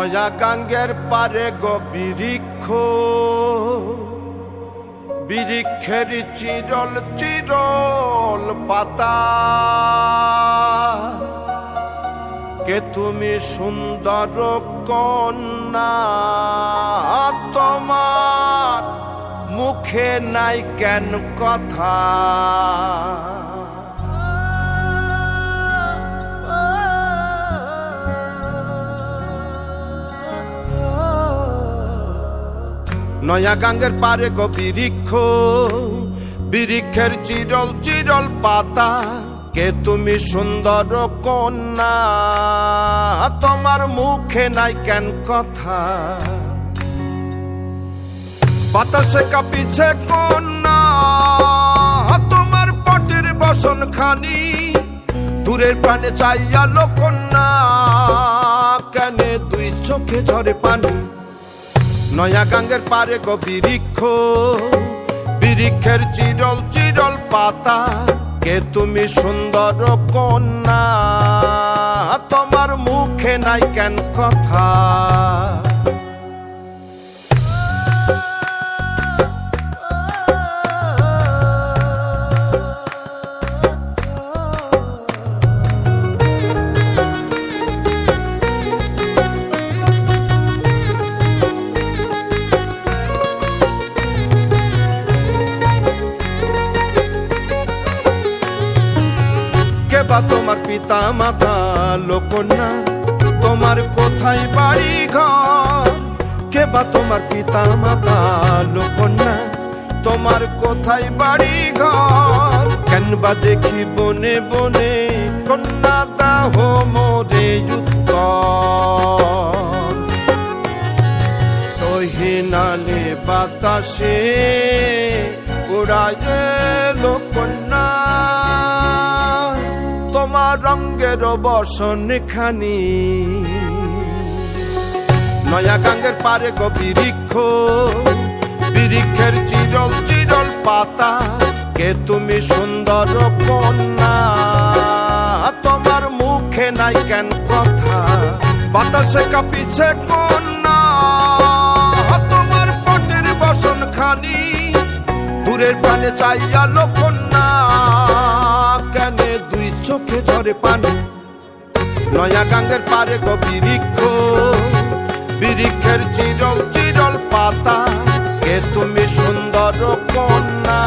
নয়া গাঙ্গের পারে গো বৃক্ষ, বৃক্ষের চিরল চিরল পাতা, কে তুমি সুন্দর কন্যা, তোমার মুখে নাই কেন কথা। নয়া গাঙ্গের পারে গো বৃক্ষ, বৃক্ষের চিরল চিরল পাতা, কে তুমি সুন্দর কন্যা, তোমার মুখে নাই কেন কথা। বাতাসে কাঁপিছে কন্যা, তোমার পটের বসন খানি, দূরের প্রাণে চাইয়া লো কন্যা, কেনে দুই চোখে ঝরে পানি। নয়া গাঙ্গের পারে গো বৃক্ষ, বৃক্ষের চিরল চিরল পাতা, কে তুমি সুন্দর কন্যা, তোমার মুখে নাই কেন কথা। বা তোমার পিতা মাতা লোকন্যা, তোমার কোথায় বাড়ি ঘর, কে বা তোমার পিতা মাতা লোকন্যা, তোমার কোথায় বাড়ি ঘর। কেন বা দেখি বনে বনে কন্যা দাহ মোরে উত্তর, তহিনালে বাতাসে উড়ায় লোকন্যা, তোমার রঙের বসন খানি। নয়া গাঙ্গের পারে গো বৃক্ষ, বৃক্ষের চিরল চিরল পাতা, কে তুমি সুন্দর কন্যা, তোমার মুখে নাই কেন কথা। বাতাসে কাঁপিছে কন্যা, তোমার পটের বসন খানি, দূরের প্রাণে চাইয়া লো কন্যা, কেনে দুই চোখে ঝরে পানি। নয়া গাঙ্গের পারে গো বৃক্ষ, বৃক্ষের চিরল চিরল পাতা, কে তুমি সুন্দর কন্যা,